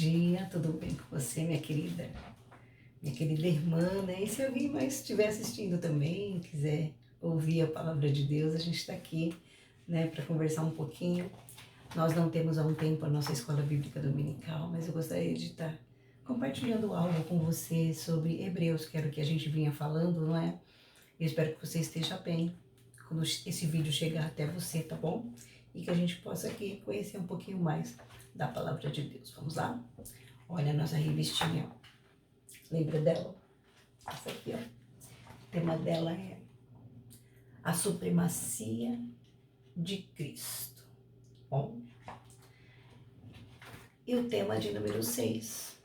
dia, tudo bem com você, minha querida? Minha querida irmã, né? E se alguém mais estiver assistindo também, quiser ouvir a palavra de Deus, a gente está aqui, né, para conversar um pouquinho. Nós não temos há um tempo a nossa escola bíblica dominical, mas eu gostaria de estar compartilhando algo com você sobre Hebreus, que era o que a gente vinha falando, não é? Eu espero que você esteja bem quando esse vídeo chegar até você, tá bom? E que a gente possa aqui conhecer um pouquinho mais da palavra de Deus. Vamos lá? Olha a nossa revistinha. Lembra dela? Essa aqui, ó. O tema dela é a supremacia de Cristo. Bom, e o tema de número 6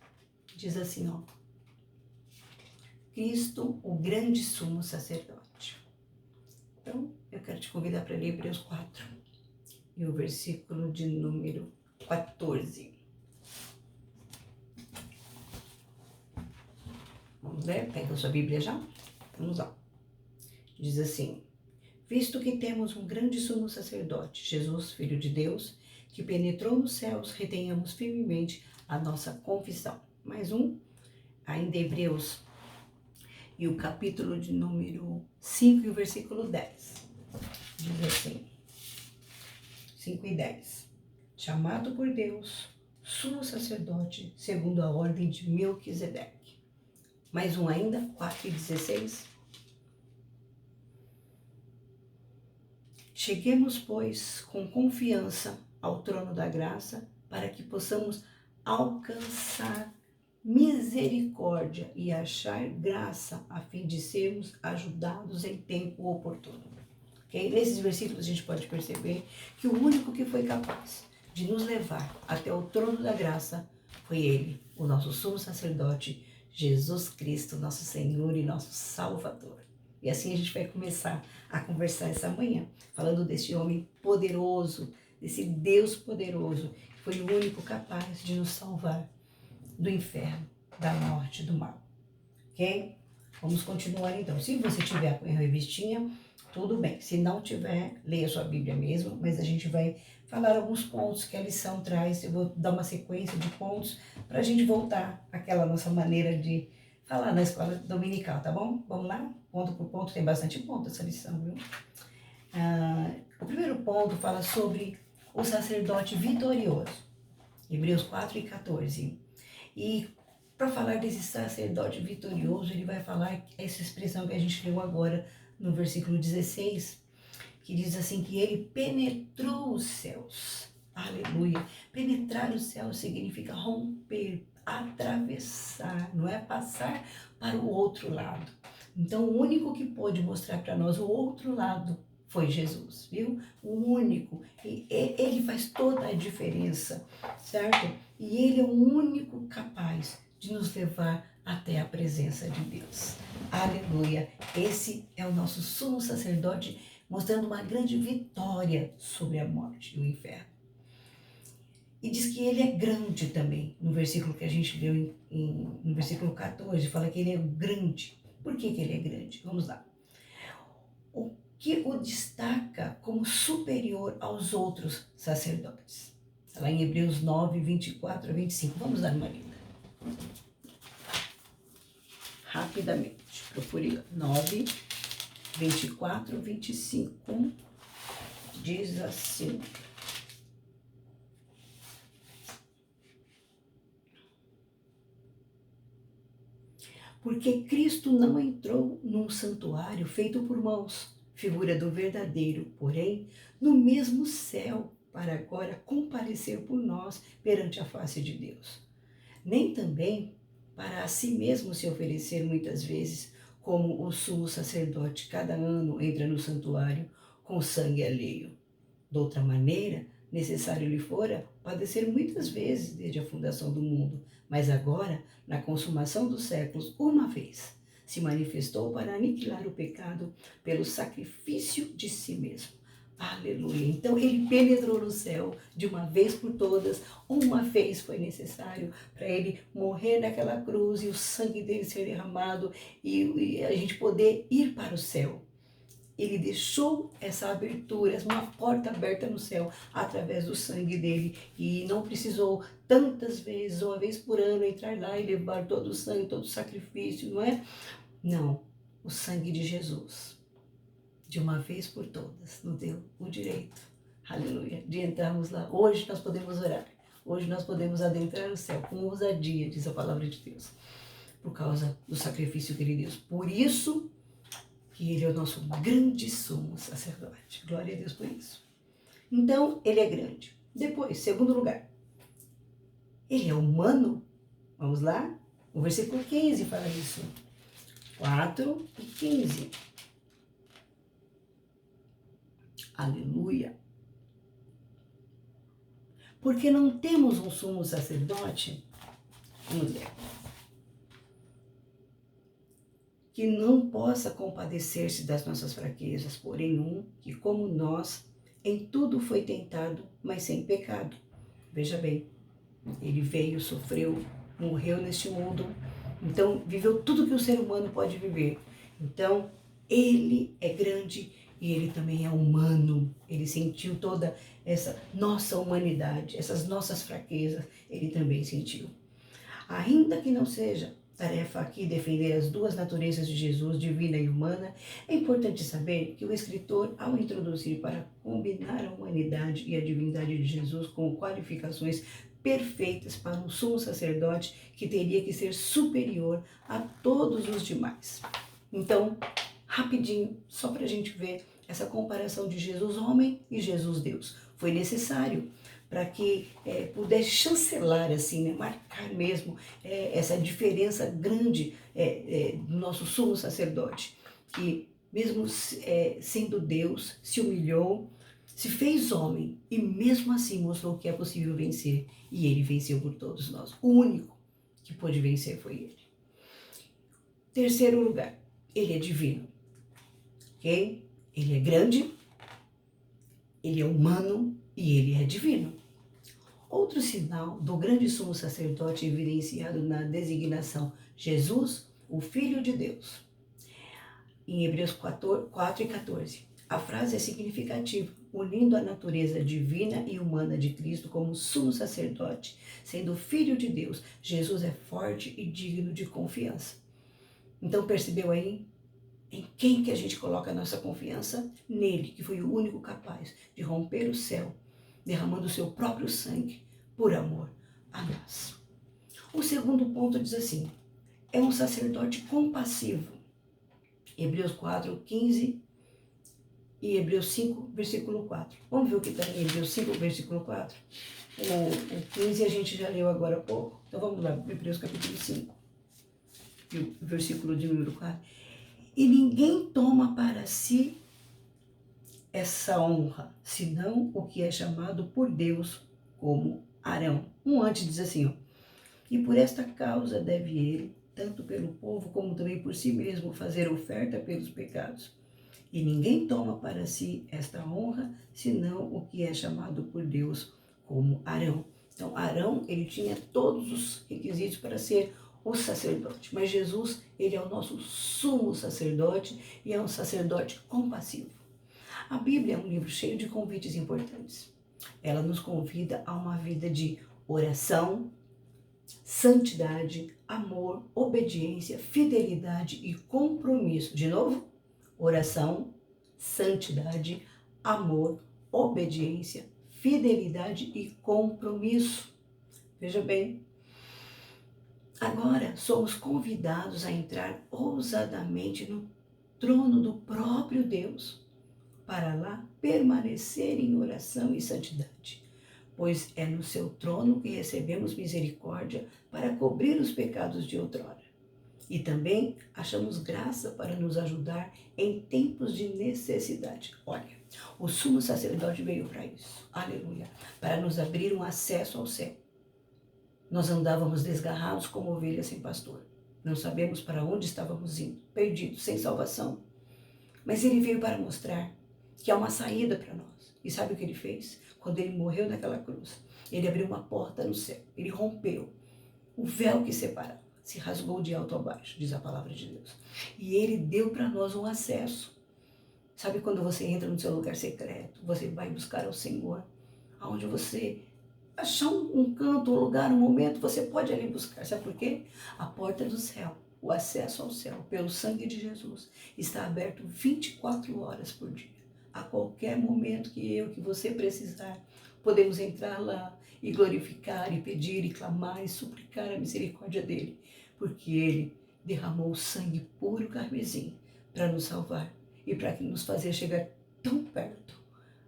diz assim, ó. Cristo, o grande sumo sacerdote. Então, eu quero te convidar para ler Hebreus 4 e o versículo de número 14. Vamos ler? Pega a sua Bíblia já? Vamos lá. Diz assim: visto que temos um grande sumo sacerdote, Jesus, Filho de Deus, que penetrou nos céus, retenhamos firmemente a nossa confissão. Mais um, ainda Hebreus, e o capítulo de número 5 e o versículo 10. Diz assim, 5 e 10. Chamado por Deus, sumo sacerdote, segundo a ordem de Melquisedeque. Mais um ainda, 4 e 16. Cheguemos, pois, com confiança ao trono da graça, para que possamos alcançar misericórdia e achar graça, a fim de sermos ajudados em tempo oportuno. Okay? Nesses versículos a gente pode perceber que o único que foi capaz de nos levar até o trono da graça foi Ele, o nosso sumo sacerdote, Jesus Cristo, nosso Senhor e nosso Salvador. E assim a gente vai começar a conversar essa manhã, falando desse homem poderoso, desse Deus poderoso, que foi o único capaz de nos salvar do inferno, da morte, do mal. Ok? Vamos continuar então. Se você tiver com a revistinha, tudo bem. Se não tiver, leia sua Bíblia mesmo, mas a gente vai falar alguns pontos que a lição traz. Eu vou dar uma sequência de pontos para a gente voltar àquela nossa maneira de falar na escola dominical, tá bom? Vamos lá? Ponto por ponto, tem bastante ponto essa lição, viu? O primeiro ponto fala sobre o sacerdote vitorioso. Hebreus 4 e 14. E para falar desse sacerdote vitorioso, ele vai falar essa expressão que a gente leu agora no versículo 16, que diz assim que ele penetrou os céus. Aleluia. Penetrar os céus significa romper, atravessar, não é passar para o outro lado. Então, o único que pôde mostrar para nós o outro lado foi Jesus, viu? O único. E ele faz toda a diferença, certo? E ele é o único capaz de nos levar até a presença de Deus. Aleluia. Esse é o nosso sumo sacerdote, mostrando uma grande vitória sobre a morte e o inferno. E diz que ele é grande também. No versículo que a gente leu no versículo 14, fala que ele é grande. Por que ele é grande? Vamos lá. O que o destaca como superior aos outros sacerdotes? Lá em Hebreus 9, 24 a 25. Vamos dar uma lida. Rapidamente. Procure 9, 24, 25. Diz assim. Porque Cristo não entrou num santuário feito por mãos, figura do verdadeiro, porém, no mesmo céu, para agora comparecer por nós perante a face de Deus. Nem também para a si mesmo se oferecer muitas vezes, como o sumo sacerdote cada ano entra no santuário com sangue alheio. De outra maneira, necessário lhe fora padecer muitas vezes desde a fundação do mundo, mas agora, na consumação dos séculos, uma vez, se manifestou para aniquilar o pecado pelo sacrifício de si mesmo. Aleluia! Então ele penetrou no céu de uma vez por todas, uma vez foi necessário para ele morrer naquela cruz e o sangue dele ser derramado e a gente poder ir para o céu. Ele deixou essa abertura, uma porta aberta no céu, através do sangue dele. E não precisou tantas vezes, uma vez por ano, entrar lá e levar todo o sangue, todo o sacrifício, não é? Não, o sangue de Jesus, de uma vez por todas, nos deu o direito, aleluia, de entrarmos lá. Hoje nós podemos orar, hoje nós podemos adentrar o céu com ousadia, diz a palavra de Deus, por causa do sacrifício que ele deu. Por isso que ele é o nosso grande sumo sacerdote. Glória a Deus por isso. Então, ele é grande. Depois, segundo lugar, ele é humano. Vamos lá? O versículo 15 fala isso. 4 e 15. Aleluia. Porque não temos um sumo sacerdote, vamos ler, que não possa compadecer-se das nossas fraquezas, porém um que, como nós, em tudo foi tentado, mas sem pecado. Veja bem, ele veio, sofreu, morreu neste mundo, então viveu tudo que o ser humano pode viver. Então, ele é grande e ele também é humano. Ele sentiu toda essa nossa humanidade, essas nossas fraquezas, ele também sentiu. Ainda que não seja tarefa aqui defender as duas naturezas de Jesus, divina e humana, é importante saber que o escritor, ao introduzir para combinar a humanidade e a divindade de Jesus com qualificações perfeitas para um sumo sacerdote que teria que ser superior a todos os demais. Então, rapidinho, só para a gente ver essa comparação de Jesus homem e Jesus Deus. Foi necessário para que pudesse chancelar, assim, né, marcar mesmo essa diferença grande do nosso sumo sacerdote, que mesmo sendo Deus, se humilhou, se fez homem e mesmo assim mostrou que é possível vencer. E ele venceu por todos nós. O único que pôde vencer foi ele. Terceiro lugar, ele é divino. Ok? Ele é grande, ele é humano e ele é divino. Outro sinal do grande sumo sacerdote evidenciado na designação Jesus, o Filho de Deus. Em Hebreus 4 e 14, a frase é significativa, unindo a natureza divina e humana de Cristo como sumo sacerdote, sendo Filho de Deus. Jesus é forte e digno de confiança. Então percebeu aí? Em quem que a gente coloca a nossa confiança? Nele, que foi o único capaz de romper o céu, derramando o seu próprio sangue por amor a nós. O segundo ponto diz assim, é um sacerdote compassivo. Hebreus 4, 15 e Hebreus 5, versículo 4. Vamos ver o que está em Hebreus 5, versículo 4? O 15 a gente já leu agora há pouco. Então vamos lá, Hebreus capítulo 5, versículo de número 4. E ninguém toma para si essa honra, senão o que é chamado por Deus como Arão. Antes diz assim, ó, e por esta causa deve ele, tanto pelo povo como também por si mesmo, fazer oferta pelos pecados. E ninguém toma para si esta honra, senão o que é chamado por Deus como Arão. Então, Arão, ele tinha todos os requisitos para ser o sacerdote, mas Jesus, ele é o nosso sumo sacerdote e é um sacerdote compassivo. A Bíblia é um livro cheio de convites importantes. Ela nos convida a uma vida de oração, santidade, amor, obediência, fidelidade e compromisso. De novo, oração, santidade, amor, obediência, fidelidade e compromisso. Veja bem, agora somos convidados a entrar ousadamente no trono do próprio Deus, para lá permanecer em oração e santidade, pois é no seu trono que recebemos misericórdia para cobrir os pecados de outrora. E também achamos graça para nos ajudar em tempos de necessidade. Olha, o sumo sacerdote veio para isso, aleluia, para nos abrir um acesso ao céu. Nós andávamos desgarrados como ovelhas sem pastor. Não sabemos para onde estávamos indo, perdidos, sem salvação. Mas ele veio para mostrar que há uma saída para nós. E sabe o que ele fez? Quando ele morreu naquela cruz, ele abriu uma porta no céu. Ele rompeu o véu que separava. Se rasgou de alto a baixo, diz a palavra de Deus. E ele deu para nós um acesso. Sabe quando você entra no seu lugar secreto, você vai buscar o Senhor, aonde você achar um canto, um lugar, um momento, você pode ali buscar. Sabe por quê? A porta do céu, o acesso ao céu, pelo sangue de Jesus, está aberto 24 horas por dia. A qualquer momento que você precisar, podemos entrar lá e glorificar, e pedir, e clamar, e suplicar a misericórdia dele, porque ele derramou o sangue puro carmesim para nos salvar e para nos fazer chegar tão perto,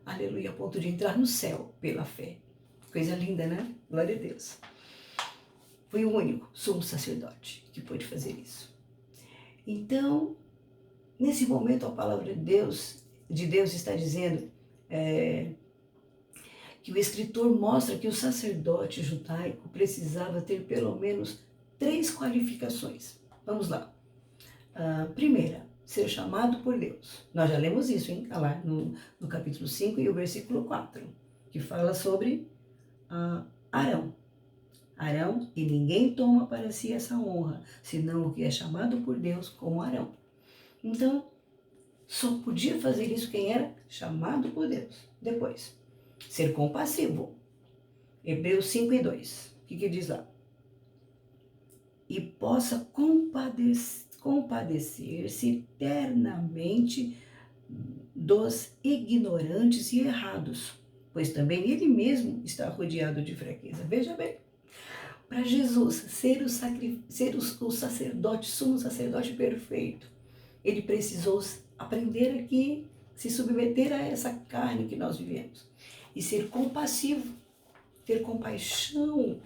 aleluia, a ponto de entrar no céu pela fé. Coisa linda, né? Glória a Deus. Foi o único sumo sacerdote que pôde fazer isso. Então, nesse momento, a palavra de Deus está dizendo que o escritor mostra que o sacerdote judaico precisava ter pelo menos 3 qualificações. Vamos lá. Primeira, ser chamado por Deus. Nós já lemos isso, hein? Tá lá no capítulo 5 e o versículo 4, que fala sobre Arão. Arão, e ninguém toma para si essa honra, senão o que é chamado por Deus como Arão. Então, só podia fazer isso quem era chamado por Deus. Depois, ser compassivo. Hebreus 5 e 2. O que diz lá? E possa compadecer-se ternamente dos ignorantes e errados, pois também ele mesmo está rodeado de fraqueza. Veja bem, para Jesus ser o sacerdote, sumo sacerdote perfeito, ele precisou aprender aqui, se submeter a essa carne que nós vivemos e ser compassivo, ter compaixão,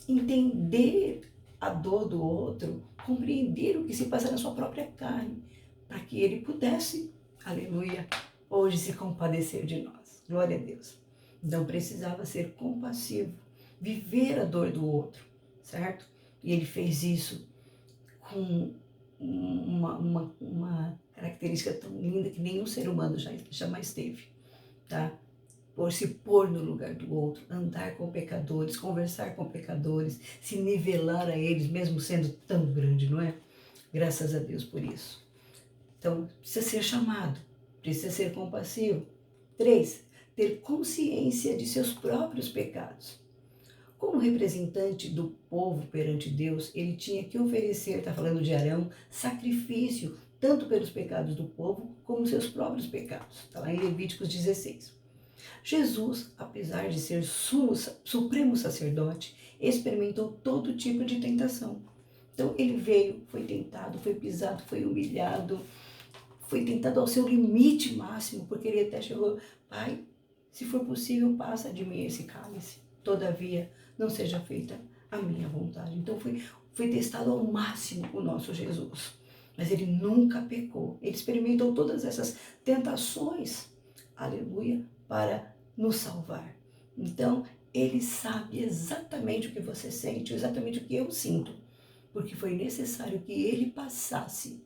entender a dor do outro, compreender o que se passa na sua própria carne, para que ele pudesse, aleluia, hoje se compadecer de nós. Glória a Deus. Então precisava ser compassivo, viver a dor do outro, certo? E ele fez isso com uma característica tão linda que nenhum ser humano jamais teve, tá? Por se pôr no lugar do outro, andar com pecadores, conversar com pecadores, se nivelar a eles, mesmo sendo tão grande, não é? Graças a Deus por isso. Então, precisa ser chamado, precisa ser compassivo. 3, ter consciência de seus próprios pecados. Como representante do povo perante Deus, ele tinha que oferecer, está falando de Arão, sacrifício, tanto pelos pecados do povo, como seus próprios pecados. Está lá em Levíticos 16. Jesus, apesar de ser supremo sacerdote, experimentou todo tipo de tentação. Então ele veio, foi tentado, foi pisado, foi humilhado, foi tentado ao seu limite máximo, porque ele até chegou, Pai, se for possível, passa de mim esse cálice. Todavia, não seja feita a minha vontade. Então foi testado ao máximo o nosso Jesus. Mas ele nunca pecou. Ele experimentou todas essas tentações, aleluia, para nos salvar. Então, ele sabe exatamente o que você sente, exatamente o que eu sinto, porque foi necessário que ele passasse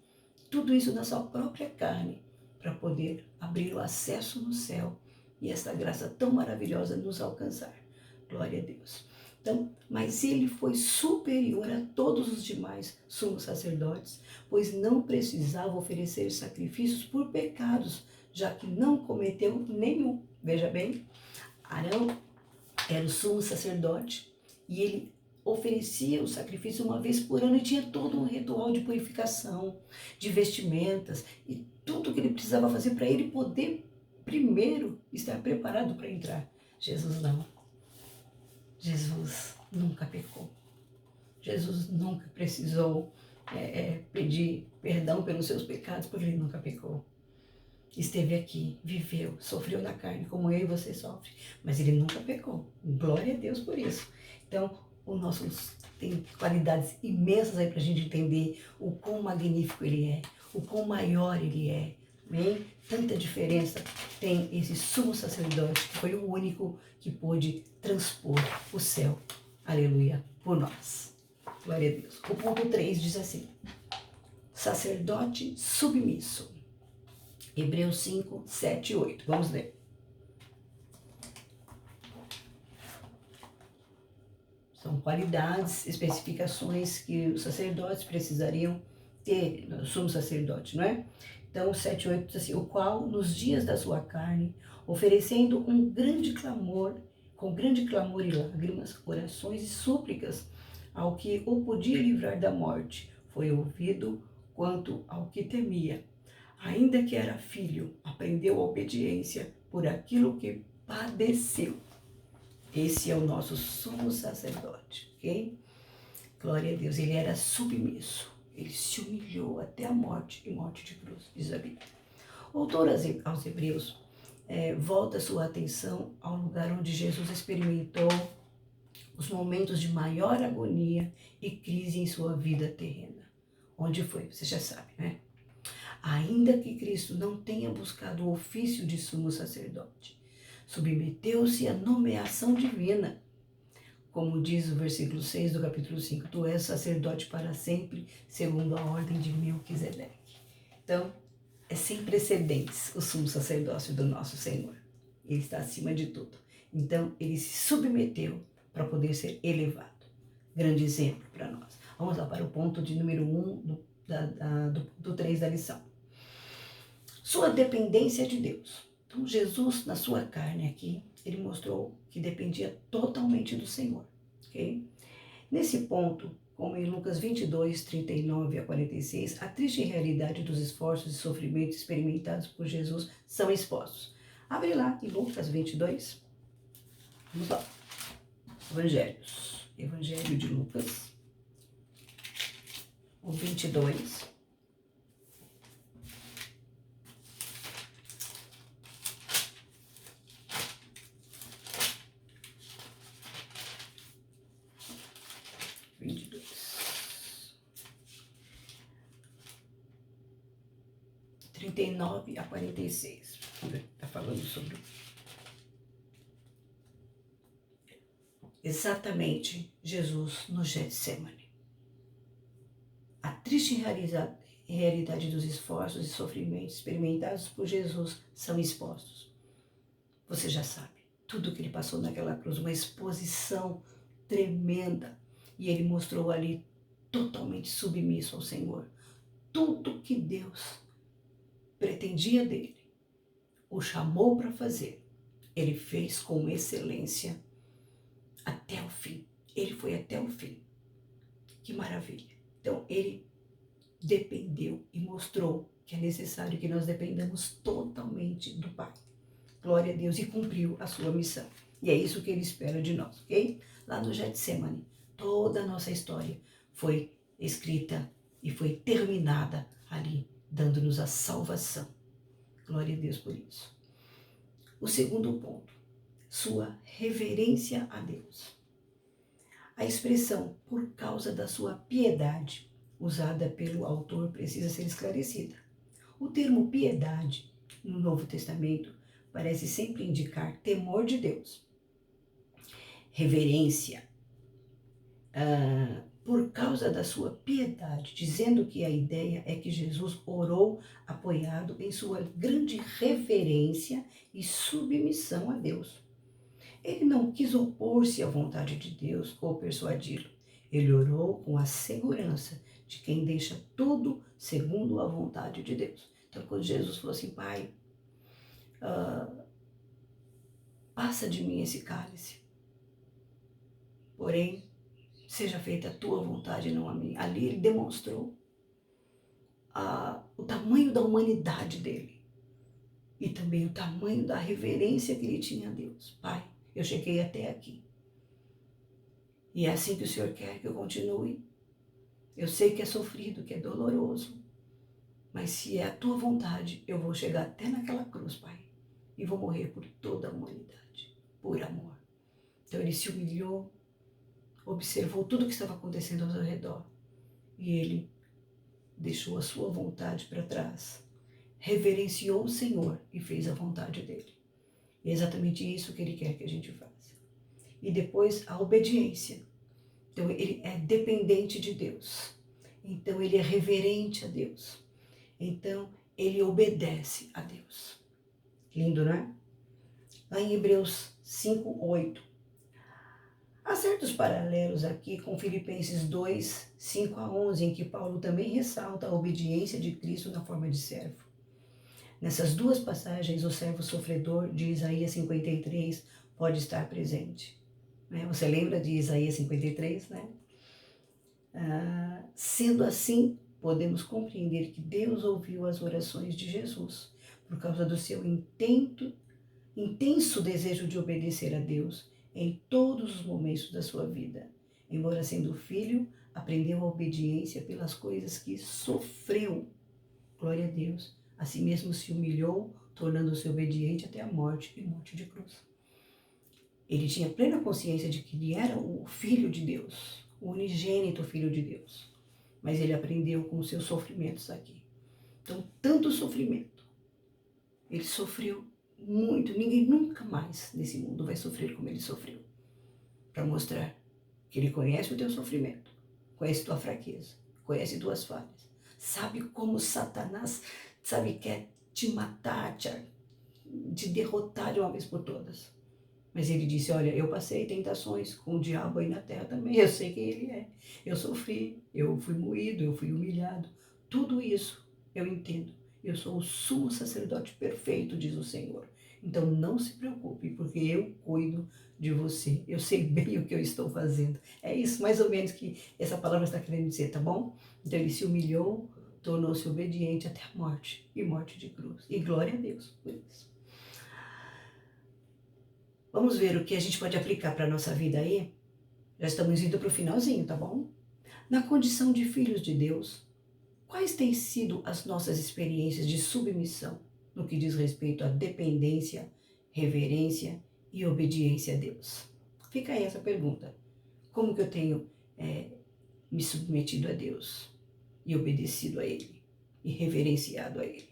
tudo isso na sua própria carne para poder abrir o acesso no céu e esta graça tão maravilhosa nos alcançar. Glória a Deus. Então, mas ele foi superior a todos os demais sumos sacerdotes, pois não precisava oferecer sacrifícios por pecados, já que não cometeu nenhum. Veja bem, Arão era o sumo sacerdote e ele oferecia o sacrifício uma vez por ano e tinha todo um ritual de purificação, de vestimentas e tudo que ele precisava fazer para ele poder primeiro estar preparado para entrar. Jesus não. Jesus nunca pecou. Jesus nunca precisou pedir perdão pelos seus pecados, porque ele nunca pecou. Esteve aqui, viveu, sofreu na carne, como eu e você sofre, mas ele nunca pecou. Glória a Deus por isso. Então, o nosso tem qualidades imensas aí para a gente entender o quão magnífico ele é, o quão maior ele é. Amém? Tanta diferença tem esse sumo sacerdote, que foi o único que pôde transpor o céu. Aleluia, por nós. Glória a Deus. O ponto 3 diz assim: sacerdote submisso. Hebreus 5, 7 e 8. Vamos ler. São qualidades, especificações que os sacerdotes precisariam ter, o sumo sacerdote, não é? Então, o 7:8 diz assim, o qual, nos dias da sua carne, oferecendo um grande clamor, com grande clamor e lágrimas, orações e súplicas, ao que o podia livrar da morte, foi ouvido quanto ao que temia. Ainda que era filho, aprendeu a obediência por aquilo que padeceu. Esse é o nosso sumo sacerdote, ok? Glória a Deus, ele era submisso, ele se humilhou até a morte e morte de cruz, diz a Bíblia. O autor aos Hebreus volta sua atenção ao lugar onde Jesus experimentou os momentos de maior agonia e crise em sua vida terrena. Onde foi? Você já sabe, né? Ainda que Cristo não tenha buscado o ofício de sumo sacerdote, submeteu-se à nomeação divina. Como diz o versículo 6 do capítulo 5, tu és sacerdote para sempre, segundo a ordem de Melquisedeque. Então, é sem precedentes o sumo sacerdócio do nosso Senhor. Ele está acima de tudo. Então, ele se submeteu para poder ser elevado. Grande exemplo para nós. Vamos lá para o ponto de número 1 do 3 da lição. Sua dependência de Deus. Então, Jesus, na sua carne aqui, ele mostrou que dependia totalmente do Senhor. Okay? Nesse ponto, como em Lucas 22, 39 a 46, a triste realidade dos esforços e sofrimentos experimentados por Jesus são expostos. Abre lá em Lucas 22. Vamos lá. Evangelhos. Evangelho de Lucas. O 22. De 39 a 46. Está falando sobre exatamente Jesus no Getsemane. A triste realidade dos esforços e sofrimentos experimentados por Jesus são expostos. Você já sabe, tudo que ele passou naquela cruz, uma exposição tremenda. E ele mostrou ali totalmente submisso ao Senhor. Tudo que Deus pretendia dele, o chamou para fazer, ele fez com excelência até o fim. Ele foi até o fim. Que maravilha. Então, ele dependeu e mostrou que é necessário que nós dependamos totalmente do Pai. Glória a Deus, e cumpriu a sua missão. E é isso que ele espera de nós, ok? Lá no Getsemane, toda a nossa história foi escrita e foi terminada ali, dando-nos a salvação. Glória a Deus por isso. O segundo ponto, sua reverência a Deus. A expressão por causa da sua piedade, usada pelo autor, precisa ser esclarecida. O termo piedade, no Novo Testamento, parece sempre indicar temor de Deus. Reverência, por causa da sua piedade, dizendo que a ideia é que Jesus orou apoiado em sua grande reverência e submissão a Deus. Ele não quis opor-se à vontade de Deus ou persuadi-lo. Ele orou com a segurança de quem deixa tudo segundo a vontade de Deus. Então, quando Jesus falou assim, Pai, passa de mim esse cálice, porém, seja feita a tua vontade e não a minha. Ali ele demonstrou o tamanho da humanidade dele e também o tamanho da reverência que ele tinha a Deus. Pai, eu cheguei até aqui. E é assim que o Senhor quer que eu continue. Eu sei que é sofrido, que é doloroso, mas se é a tua vontade, eu vou chegar até naquela cruz, Pai, e vou morrer por toda a humanidade, por amor. Então ele se humilhou, observou tudo o que estava acontecendo ao seu redor e ele deixou a sua vontade para trás, reverenciou o Senhor e fez a vontade dele. E é exatamente isso que ele quer que a gente faça. E depois a obediência. Então ele é dependente de Deus. Então ele é reverente a Deus. Então ele obedece a Deus. Lindo, não é? Lá em Hebreus 5:8. Há certos paralelos aqui com Filipenses 2, 5 a 11, em que Paulo também ressalta a obediência de Cristo na forma de servo. Nessas duas passagens, o servo sofredor de Isaías 53 pode estar presente. Você lembra de Isaías 53, né? Sendo assim, podemos compreender que Deus ouviu as orações de Jesus por causa do seu intenso desejo de obedecer a Deus em todos os momentos da sua vida. Embora sendo filho, aprendeu a obediência pelas coisas que sofreu. Glória a Deus. Assim mesmo se humilhou, tornando-se obediente até a morte e morte de cruz. Ele tinha plena consciência de que ele era o Filho de Deus, o unigênito Filho de Deus. Mas ele aprendeu com os seus sofrimentos aqui. Então, tanto sofrimento. Ele sofreu muito. Ninguém nunca mais nesse mundo vai sofrer como ele sofreu. Para mostrar que ele conhece o teu sofrimento, conhece tua fraqueza, conhece tuas falhas. Sabe como Satanás, quer te matar, te derrotar de uma vez por todas. Mas ele disse, olha, eu passei tentações com o diabo aí na terra também, eu sei quem ele é. Eu sofri, eu fui moído, eu fui humilhado. Tudo isso eu entendo. Eu sou o sumo sacerdote perfeito, diz o Senhor. Então não se preocupe, porque eu cuido de você. Eu sei bem o que eu estou fazendo. É isso mais ou menos que essa palavra está querendo dizer, tá bom? Então ele se humilhou, tornou-se obediente até a morte, e morte de cruz. E glória a Deus por isso. Vamos ver o que a gente pode aplicar para a nossa vida aí? Já estamos indo para o finalzinho, tá bom? Na condição de filhos de Deus, quais têm sido as nossas experiências de submissão no que diz respeito à dependência, reverência e obediência a Deus? Fica aí essa pergunta. Como que eu tenho me submetido a Deus e obedecido a Ele e reverenciado a Ele?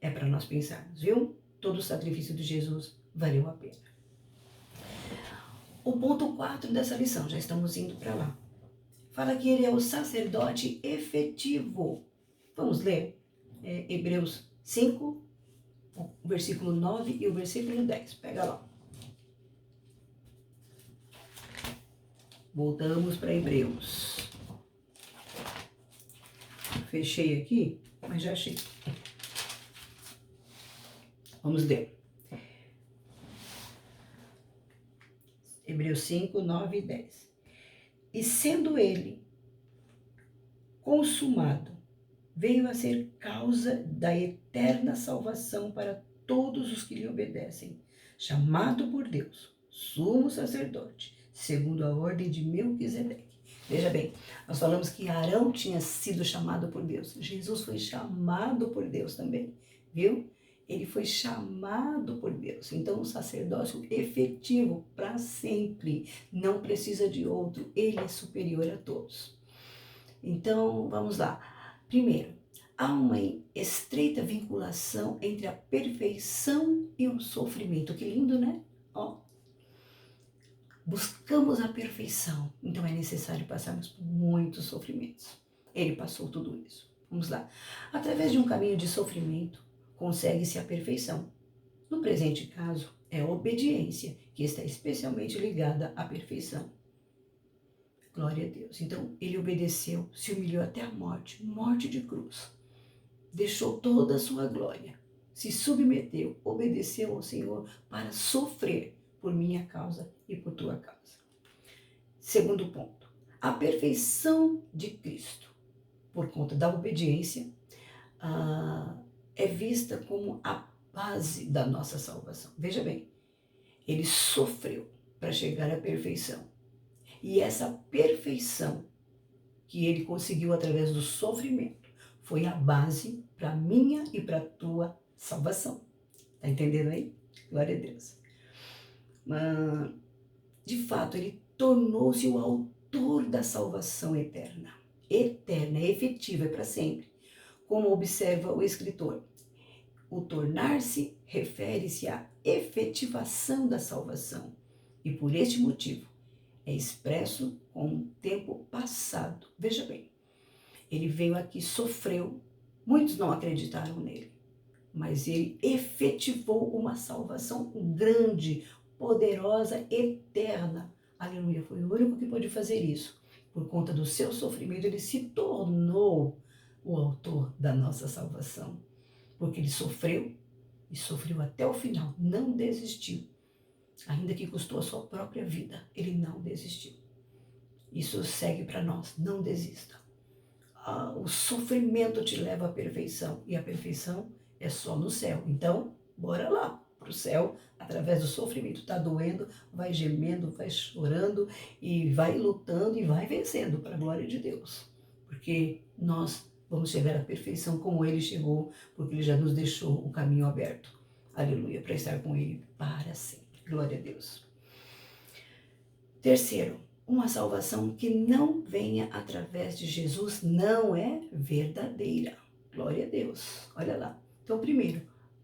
É para nós pensarmos, viu? Todo o sacrifício de Jesus valeu a pena. O ponto 4 dessa lição, já estamos indo para lá. Fala que ele é o sacerdote efetivo. Vamos ler Hebreus 5, o versículo 9 e o versículo 10. Pega lá. Voltamos para Hebreus. Fechei aqui, mas já achei. Vamos ler. Hebreus 5, 9 e 10. E sendo ele consumado, veio a ser causa da eterna salvação para todos os que lhe obedecem, chamado por Deus, sumo sacerdote, segundo a ordem de Melquisedeque. Veja bem, nós falamos que Arão tinha sido chamado por Deus. Jesus foi chamado por Deus também, viu? Ele foi chamado por Deus. Então, o sacerdócio efetivo para sempre, não precisa de outro, ele é superior a todos. Então, vamos lá. Primeiro, há uma estreita vinculação entre a perfeição e o sofrimento. Que lindo, né? Ó, buscamos a perfeição, então é necessário passarmos por muitos sofrimentos. Ele passou tudo isso. Vamos lá. Através de um caminho de sofrimento, consegue-se a perfeição. No presente caso, é a obediência, que está especialmente ligada à perfeição. Glória a Deus. Então, ele obedeceu, se humilhou até a morte, morte de cruz. Deixou toda a sua glória, se submeteu, obedeceu ao Senhor para sofrer por minha causa e por tua causa. Segundo ponto, a perfeição de Cristo, por conta da obediência, é vista como a base da nossa salvação. Veja bem, ele sofreu para chegar à perfeição. E essa perfeição que ele conseguiu através do sofrimento foi a base para a minha e para a tua salvação. Tá entendendo aí? Glória a Deus. De fato, ele tornou-se o autor da salvação eterna. Eterna, é efetiva, é para sempre. Como observa o escritor, o tornar-se refere-se à efetivação da salvação. E por este motivo, é expresso com um tempo passado. Veja bem, ele veio aqui, sofreu, muitos não acreditaram nele, mas ele efetivou uma salvação grande, poderosa, eterna. Aleluia, foi o único que pôde fazer isso. Por conta do seu sofrimento, ele se tornou o autor da nossa salvação. porque ele sofreu e sofreu até o final, não desistiu. Ainda que custou a sua própria vida, ele não desistiu. Isso segue para nós, não desista. O sofrimento te leva à perfeição e a perfeição é só no céu. Então, bora lá para o céu através do sofrimento. Está doendo, vai gemendo, vai chorando e vai lutando e vai vencendo para a glória de Deus. Porque nós vamos chegar à perfeição como ele chegou, porque ele já nos deixou o caminho aberto. Aleluia, para estar com ele para sempre. Glória a Deus. Terceiro, uma salvação que não venha através de Jesus não é verdadeira. Glória a Deus. Olha lá. Então, primeiro,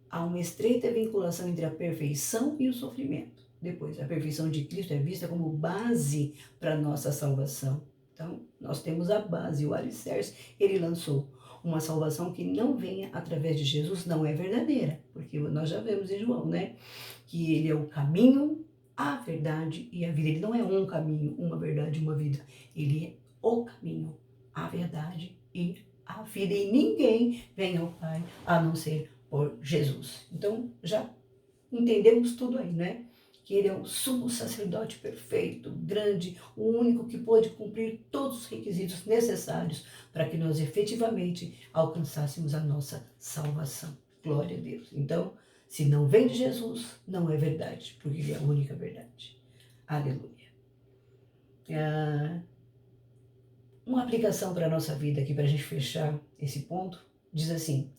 há uma estreita vinculação entre a perfeição e o sofrimento. Depois, a perfeição de Cristo é vista como base para a nossa salvação. Então, nós temos a base, o alicerce, ele lançou. Uma salvação que não venha através de Jesus não é verdadeira, porque nós já vemos em João, né? Que ele é o caminho, a verdade e a vida. Ele não é um caminho, uma verdade e uma vida. Ele é o caminho, a verdade e a vida. E ninguém vem ao Pai a não ser por Jesus. Então, já entendemos tudo aí, né? Que ele é o sumo sacerdote perfeito, grande, o único que pôde cumprir todos os requisitos necessários para que nós efetivamente alcançássemos a nossa salvação. Glória a Deus. Então, se não vem de Jesus, não é verdade, porque ele é a única verdade. Aleluia. Uma aplicação para a nossa vida aqui, para a gente fechar esse ponto, diz assim: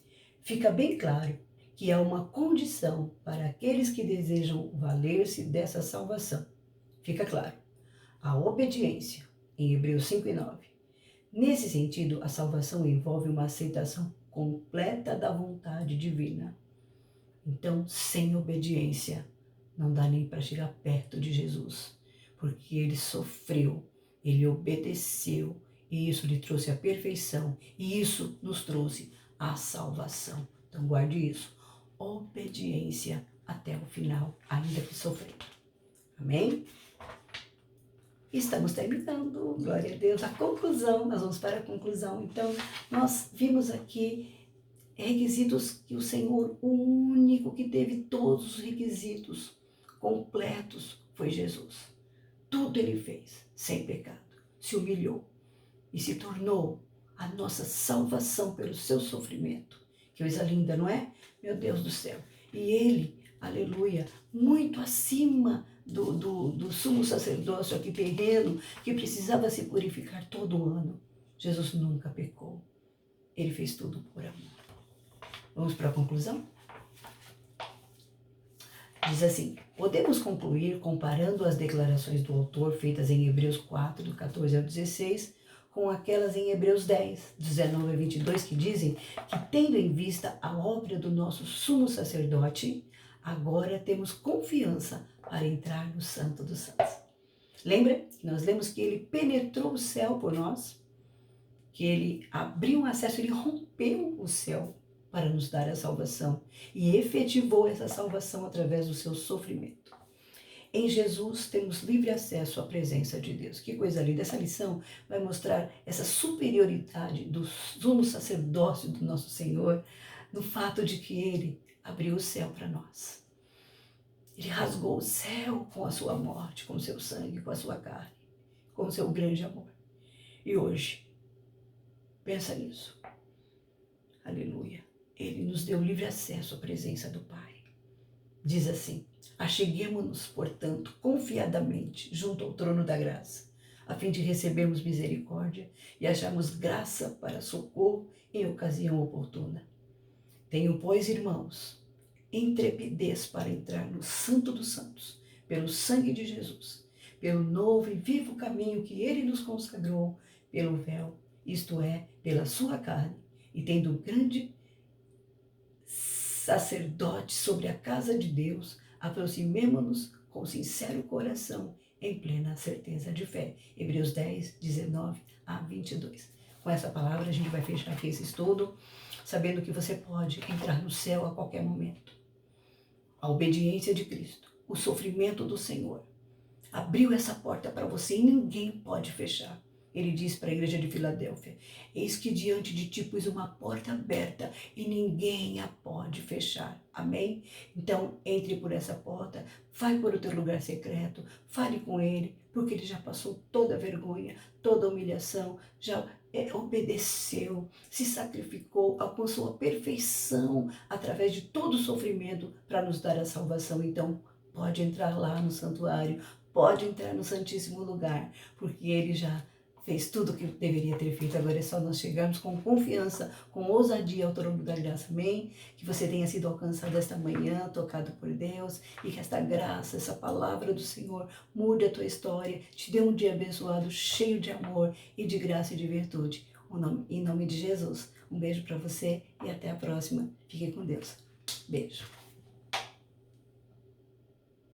fica bem claro que há uma condição para aqueles que desejam valer-se dessa salvação. Fica claro, a obediência, em Hebreus 5:9. Nesse sentido, a salvação envolve uma aceitação completa da vontade divina. Então, sem obediência, não dá nem para chegar perto de Jesus, porque ele sofreu, ele obedeceu, e isso lhe trouxe a perfeição, e isso nos trouxe a salvação. Então, guarde isso. Obediência até o final, ainda que sofrendo. Amém? Estamos terminando, glória a Deus, a conclusão, nós vamos para a conclusão. Então, nós vimos aqui requisitos que o Senhor, o único que teve todos os requisitos completos, foi Jesus. Tudo ele fez, sem pecado, se humilhou e se tornou a nossa salvação pelo seu sofrimento. Que coisa linda, não é? Meu Deus do céu. E ele, aleluia, muito acima do sumo sacerdócio aqui terreno, que precisava se purificar todo ano. Jesus nunca pecou. Ele fez tudo por amor. Vamos para a conclusão? Diz assim: podemos concluir comparando as declarações do autor feitas em Hebreus 4, do 14 ao 16, com aquelas em Hebreus 10, 19 a 22, que dizem que, tendo em vista a obra do nosso sumo sacerdote, agora temos confiança para entrar no Santo dos Santos. Lembra que nós lemos que ele penetrou o céu por nós, que ele abriu um acesso, ele rompeu o céu para nos dar a salvação e efetivou essa salvação através do seu sofrimento. Em Jesus temos livre acesso à presença de Deus. Que coisa linda! Essa lição vai mostrar essa superioridade do sumo sacerdócio do nosso Senhor no fato de que ele abriu o céu para nós. Ele rasgou o céu com a sua morte, com o seu sangue, com a sua carne, com o seu grande amor. E hoje, pensa nisso. Aleluia. Ele nos deu livre acesso à presença do Pai. Diz assim: acheguemo-nos, portanto, confiadamente junto ao trono da graça, a fim de recebermos misericórdia e acharmos graça para socorro em ocasião oportuna. Tenho, pois, irmãos, intrepidez para entrar no Santo dos Santos, pelo sangue de Jesus, pelo novo e vivo caminho que ele nos consagrou, pelo véu, isto é, pela sua carne, e tendo grande sacerdote sobre a casa de Deus, aproximemo-nos com sincero coração, em plena certeza de fé. Hebreus 10, 19 a 22. Com essa palavra a gente vai fechar aqui esse estudo, sabendo que você pode entrar no céu a qualquer momento. A obediência de Cristo, o sofrimento do Senhor, abriu essa porta para você e ninguém pode fechar. Ele diz para a igreja de Filadélfia: eis que diante de ti pus uma porta aberta e ninguém a pode fechar. Amém? Então, entre por essa porta, vai para o teu lugar secreto, fale com ele, porque ele já passou toda a vergonha, toda a humilhação, já obedeceu, se sacrificou, alcançou a perfeição através de todo o sofrimento para nos dar a salvação. Então, pode entrar lá no santuário, pode entrar no Santíssimo Lugar, porque ele já fez tudo o que deveria ter feito. Agora é só nós chegarmos com confiança, com ousadia ao trono da graça. Amém? Que você tenha sido alcançado esta manhã, tocado por Deus, e que esta graça, essa palavra do Senhor mude a tua história, te dê um dia abençoado, cheio de amor e de graça e de virtude. Em nome de Jesus. Um beijo para você e até a próxima. Fique com Deus. Beijo.